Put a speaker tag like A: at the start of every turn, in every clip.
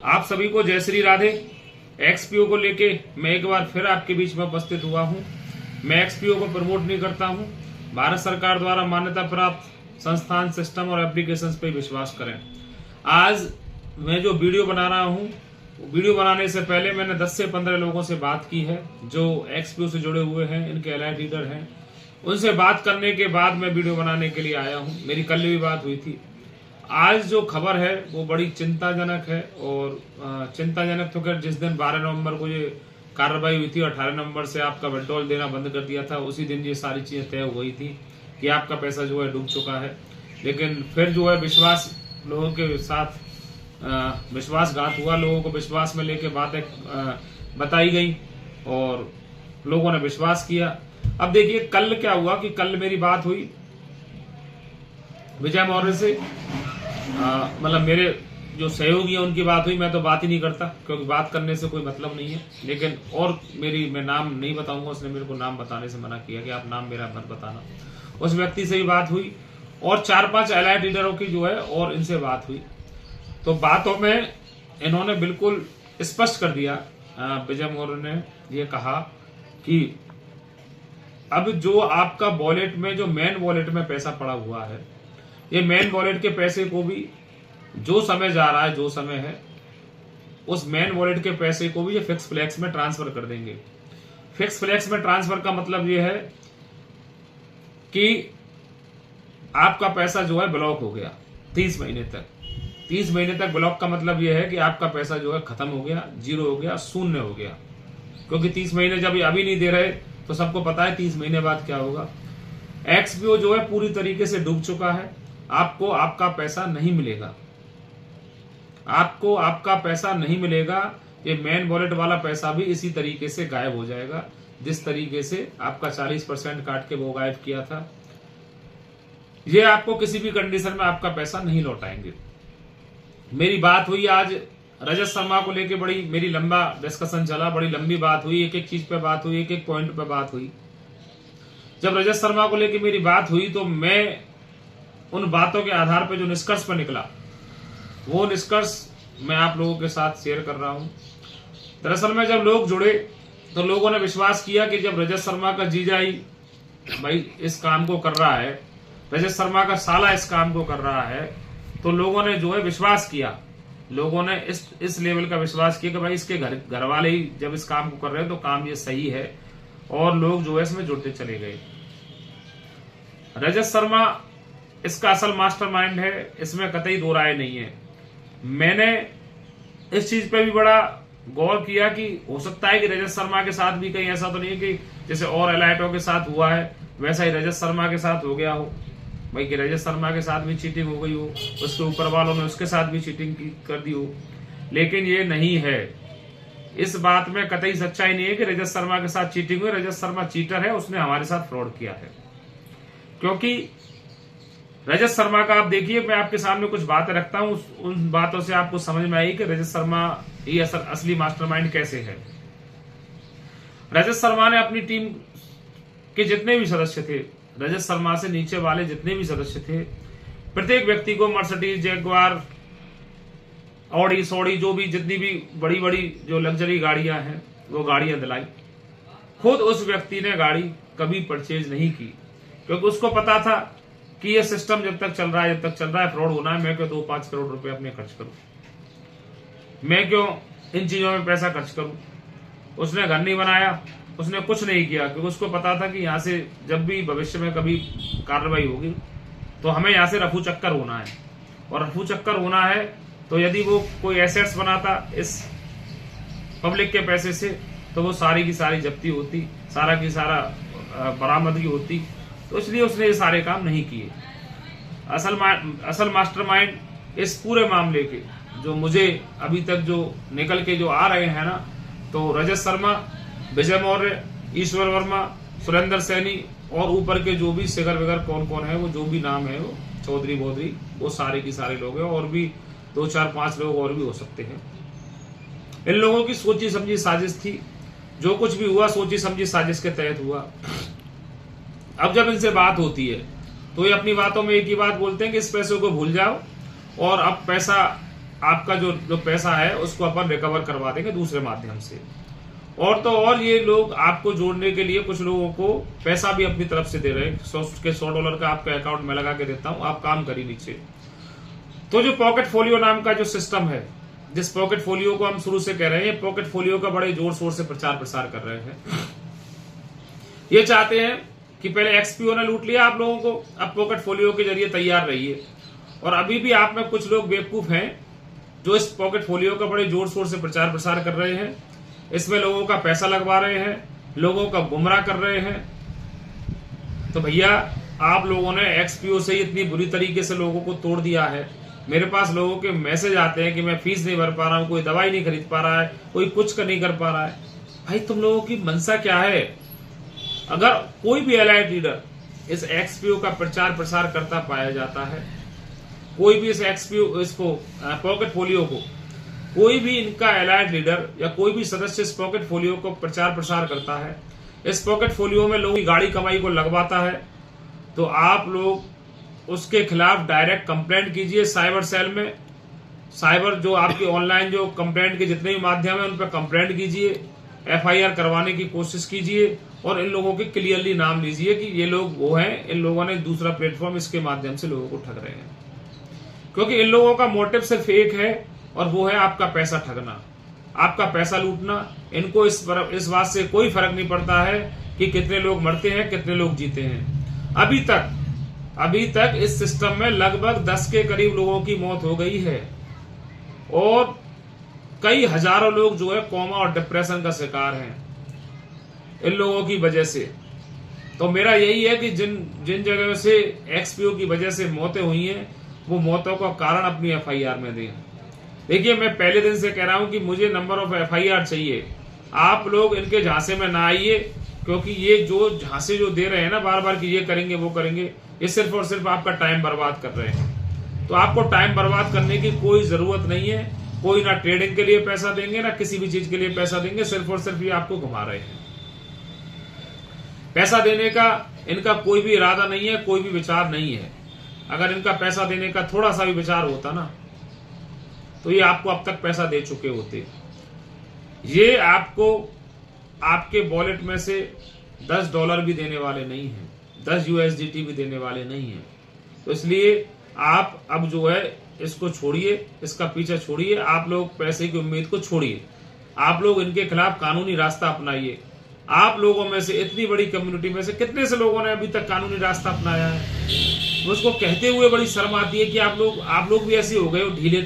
A: आप सभी को जय श्री राधे। एक्सपीओ को लेके मैं एक बार फिर आपके बीच में उपस्थित हुआ हूं। मैं एक्सपीओ को प्रमोट नहीं करता हूं। भारत सरकार द्वारा मान्यता प्राप्त संस्थान, सिस्टम और एप्लीकेशंस पे विश्वास करें। आज मैं जो वीडियो बना रहा हूं, वीडियो बनाने से पहले मैंने 10 से 15 लोगों से बात की है जो एक्सपीओ से जुड़े हुए हैं, इनके एलाइड लीडर हैं। उनसे बात करने के बाद मैं वीडियो बनाने के लिए आया हूं। मेरी कल भी बात हुई थी। आज जो खबर है वो बड़ी चिंताजनक है और चिंताजनक तो कर, जिस दिन 12 नवंबर को ये कार्रवाई हुई थी, 18 नवंबर से आपका विड्रॉल देना बंद कर दिया था, उसी दिन ये सारी चीजें तय हो गई थी कि आपका पैसा जो है डूब चुका है। लेकिन फिर जो है विश्वास लोगों के साथ विश्वासघात हुआ, लोगों को विश्वास में लेके बातें बताई गई और लोगों ने विश्वास किया। अब देखिए कल क्या हुआ कि कल मेरी बात हुई विजय मौर्य से, मतलब मेरे जो सहयोगी हैं उनकी बात हुई। मैं तो बात ही नहीं करता क्योंकि बात करने से कोई मतलब नहीं है। लेकिन और मैं नाम नहीं बताऊंगा, उसने मेरे को नाम बताने से मना किया कि आप नाम मेरा मत बताना। उस व्यक्ति से भी बात हुई और 4-5 एलाइड लीडरों की जो है और इनसे बात हुई। तो बातों में इन्होंने बिल्कुल स्पष्ट कर दिया, विजय मौर्य ने ये कहा कि अब जो आपका वॉलेट में, जो मेन वॉलेट में पैसा पड़ा हुआ है, ये मेन वॉलेट के पैसे को भी जो समय जा रहा है, जो समय है, उस मेन वॉलेट के पैसे को भी ये फिक्स फ्लैक्स में ट्रांसफर कर देंगे। फिक्स फ्लैक्स में ट्रांसफर का मतलब ये है कि आपका पैसा जो है ब्लॉक हो गया 30 महीने तक। 30 महीने तक ब्लॉक का मतलब यह है कि आपका पैसा जो है खत्म हो गया, जीरो हो गया, शून्य हो गया। क्योंकि 30 महीने जब अभी नहीं दे रहे तो सबको पता है 30 महीने बाद क्या होगा। एक्सपीओ जो है पूरी तरीके से डूब चुका है। आपको आपका पैसा नहीं मिलेगा, आपको आपका पैसा नहीं मिलेगा। ये मेन वॉलेट वाला पैसा भी इसी तरीके से गायब हो जाएगा जिस तरीके से आपका 40% काट के वो गायब किया था। ये आपको किसी भी कंडीशन में आपका पैसा नहीं लौटाएंगे। मेरी बात हुई आज रजत शर्मा को लेके, बड़ी मेरी लंबा डिस्कशन चला, बड़ी लंबी बात हुई, एक एक चीज पे बात हुई, एक एक पॉइंट पे बात हुई। जब रजत शर्मा को लेके मेरी बात हुई तो मैं उन बातों के आधार पर जो निष्कर्ष पर निकला, वो निष्कर्ष मैं आप लोगों के साथ शेयर कर रहा हूं। दरअसल में जब लोग जुड़े तो लोगों ने विश्वास किया कि जब रजत शर्मा का जीजा ही भाई इस काम को कर रहा है, रजत शर्मा का साला इस काम को कर रहा है, तो लोगों ने जो है विश्वास किया। लोगों ने इस लेवल का विश्वास किया कि भाई इसके घर वाले ही जब इस काम को कर रहे हैं तो काम ये सही है, और लोग जो है इसमें जुड़ते चले गए। रजत शर्मा इसका असल मास्टरमाइंड है, इसमें कतई दो राय नहीं है। मैंने इस चीज पे भी बड़ा गौर किया कि हो सकता है कि रजत शर्मा के साथ भी कहीं ऐसा तो नहीं है कि जैसे और एलाइटों के साथ हुआ है वैसा ही रजत शर्मा के साथ हो गया हो, भाई कि रजत शर्मा के साथ भी चीटिंग हो गई हो, उसके ऊपर वालों ने उसके साथ भी चीटिंग कर दी हो। लेकिन ये नहीं है, इस बात में कतई सच्चाई नहीं है कि रजत शर्मा के साथ चीटिंग हुई। रजत शर्मा चीटर है, उसने हमारे साथ फ्रॉड किया है। क्योंकि रजत शर्मा का आप देखिए, मैं आपके सामने कुछ बातें रखता हूं, उन बातों से आपको समझ में आई कि रजत शर्मा ये असली मास्टरमाइंड कैसे है। रजत शर्मा ने अपनी टीम के जितने भी सदस्य थे, रजत शर्मा से नीचे वाले जितने भी सदस्य थे, प्रत्येक व्यक्ति को मर्सिडीज, जैगुआर, ऑडी, सॉडी, जो भी जितनी भी बड़ी बड़ी जो लग्जरी गाड़ियां हैं वो गाड़ियां दिलाई। खुद उस व्यक्ति ने गाड़ी कभी परचेज नहीं की क्योंकि उसको पता था कि ये सिस्टम जब तक चल रहा है फ्रॉड होना है। मैं क्यों 2-5 करोड़ रुपए अपने खर्च करूं, मैं क्यों इन चीजों में पैसा खर्च करूं। उसने घर नहीं बनाया, उसने कुछ नहीं किया क्योंकि उसको पता था कि यहां से जब भी भविष्य में कभी कार्रवाई होगी तो हमें यहां से रफू चक्कर होना है, और रफू चक्कर होना है तो यदि वो कोई एसेट्स बनाता इस पब्लिक के पैसे से तो वो सारी की सारी जब्ती होती, सारा की सारा बरामदगी होती। तो इसलिए उसने ये सारे काम नहीं किए। असल मास्टरमाइंड इस पूरे मामले के जो मुझे अभी तक जो निकल के जो आ रहे हैं ना, तो रजत शर्मा, विजय मौर्य, ईश्वर वर्मा, सुरेंद्र सैनी और ऊपर के जो भी सिगर विगर कौन कौन है, वो जो भी नाम है, वो चौधरी बोधरी, वो सारे की सारे लोग हैं, और भी 2-4-5 लोग और भी हो सकते हैं। इन लोगों की सोची समझी साजिश थी। जो कुछ भी हुआ सोची समझी साजिश के तहत हुआ। अब जब इनसे बात होती है तो ये अपनी बातों में एक ही बात बोलते हैं कि इस पैसे को भूल जाओ और अब पैसा आपका जो पैसा है उसको अपन रिकवर करवा देंगे दूसरे माध्यम से। और तो और ये लोग आपको जोड़ने के लिए कुछ लोगों को पैसा भी अपनी तरफ से दे रहे हैं, $100 का आपके अकाउंट में लगा के देता हूं, आप काम करिए नीचे। तो जो पॉकेट फोलियो नाम का जो सिस्टम है, जिस पॉकेट फोलियो को हम शुरू से कह रहे हैं, पॉकेट फोलियो का बड़े जोर शोर से प्रचार प्रसार कर रहे हैं। ये चाहते हैं कि पहले एक्सपीओ ने लूट लिया आप लोगों को, अब पॉकेट फोलियो के जरिए तैयार रहिए। और अभी भी आप में कुछ लोग बेवकूफ हैं जो इस पॉकेट फोलियो का बड़े जोर शोर से प्रचार प्रसार कर रहे हैं, इसमें लोगों का पैसा लगवा रहे हैं, लोगों का गुमराह कर रहे हैं। तो भैया आप लोगों ने एक्सपीओ से इतनी बुरी तरीके से लोगों को तोड़ दिया है। मेरे पास लोगों के मैसेज आते हैं कि मैं फीस नहीं भर पा रहा हूं, कोई दवाई नहीं खरीद पा रहा है, कोई कुछ नहीं कर पा रहा है। भाई तुम लोगों की मंशा क्या है? अगर कोई भी एलाइड लीडर इस एक्सपीओ का प्रचार प्रसार करता पाया जाता है, कोई भी इस एक्सपीओ इसको पॉकेट फोलियो को, कोई भी इनका एलाइड लीडर या कोई भी सदस्य इस पॉकेट फोलियो को प्रचार प्रसार करता है, इस पॉकेट फोलियो में लोगों की गाड़ी कमाई को लगवाता है, तो आप लोग उसके खिलाफ डायरेक्ट कंप्लेंट कीजिए साइबर सेल में। साइबर जो आपकी ऑनलाइन जो कंप्लेंट के जितने भी माध्यम है उन पर कंप्लेंट कीजिए, FIR करवाने की कोशिश कीजिए और इन लोगों के क्लियरली नाम लीजिए कि ये लोग वो हैं, इन लोगों ने दूसरा प्लेटफॉर्म इसके माध्यम से लोगों को ठग रहे हैं। क्योंकि इन लोगों का मोटिव सिर्फ एक है और वो है आपका पैसा ठगना, आपका पैसा लूटना। इनको इस बात से कोई फर्क नहीं पड़ता है कि कितने लोग मरते हैं, कितने लोग जीते हैं। अभी तक इस सिस्टम में लगभग 10 के करीब लोगों की मौत हो गई है और कई हजारों लोग जो है कोमा और डिप्रेशन का शिकार हैं इन लोगों की वजह से। तो मेरा यही है कि जिन जगहों से एक्सपीओ की वजह से मौतें हुई हैं, वो मौतों का कारण अपनी FIR में दें। देखिए मैं पहले दिन से कह रहा हूं कि मुझे नंबर ऑफ FIR चाहिए। आप लोग इनके झांसे में ना आइए, क्योंकि ये जो झांसे जो दे रहे हैं ना बार बार कि ये करेंगे वो करेंगे, ये सिर्फ और सिर्फ आपका टाइम बर्बाद कर रहे हैं। तो आपको टाइम बर्बाद करने की कोई जरूरत नहीं है। कोई ना ट्रेडिंग के लिए पैसा देंगे ना किसी भी चीज के लिए पैसा देंगे, सिर्फ और सिर्फ ये आपको घुमा रहे हैं। पैसा देने का इनका कोई भी इरादा नहीं है, कोई भी विचार नहीं है। अगर इनका पैसा देने का थोड़ा सा भी विचार होता ना तो ये आपको अब तक पैसा दे चुके होते। ये आपको आपके वॉलेट में से $10 भी देने वाले नहीं हैं, 10 USDT भी देने वाले नहीं हैं। तो इसलिए आप अब जो है इसको छोड़िए, इसका पीछा छोड़िए, आप लोग पैसे की उम्मीद को छोड़िए, आप लोग इनके खिलाफ कानूनी रास्ता अपनाइए। आप लोगों में से इतनी बड़ी कम्युनिटी में से कितने से लोगों ने अभी तक कानूनी रास्ता अपनाया है? उसको कहते हुए बड़ी शर्म आती है कि आप लोग भी ऐसे हो गए हो ढीले।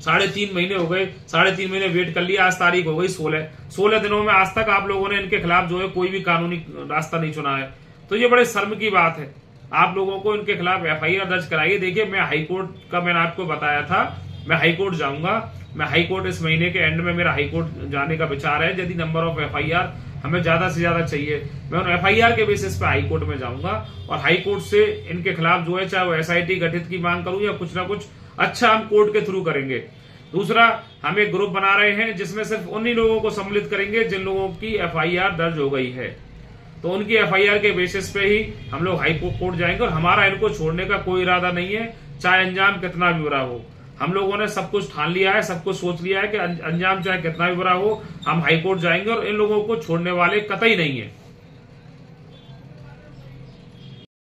A: 3.5 महीने हो गए, 3.5 महीने वेट कर लिया, आज तारीख हो गई 16 दिनों में आज तक आप लोगों ने इनके खिलाफ जो है कोई भी कानूनी रास्ता नहीं चुना है। तो ये बड़े शर्म की बात है। आप लोगों को इनके खिलाफ FIR दर्ज कराइए। देखिए मैं हाईकोर्ट का मैंने आपको बताया था, मैं हाईकोर्ट जाऊंगा। मैं हाईकोर्ट इस महीने के एंड में मेरा हाईकोर्ट जाने का विचार है। यदि नंबर ऑफ FIR हमें ज्यादा से ज्यादा चाहिए, मैं उन FIR के बेसिस पे हाईकोर्ट में जाऊंगा और हाईकोर्ट से इनके खिलाफ जो है चाहे वो SIT गठित की मांग करूं या कुछ ना कुछ अच्छा हम कोर्ट के थ्रू करेंगे। दूसरा, हम एक ग्रुप बना रहे हैं जिसमें सिर्फ उन्हीं लोगों को सम्मिलित करेंगे जिन लोगों की FIR दर्ज हो गई है। तो उनकी FIR के बेसिस पे ही हम लोग हाई कोर्ट जाएंगे और हमारा इनको छोड़ने का कोई इरादा नहीं है, चाहे अंजाम कितना भी बुरा हो। हम लोगों ने सब कुछ ठान लिया है, सब कुछ सोच लिया है कि अंजाम चाहे कितना भी बुरा हो, हम हाई कोर्ट जाएंगे और इन लोगों को छोड़ने वाले कतई नहीं है।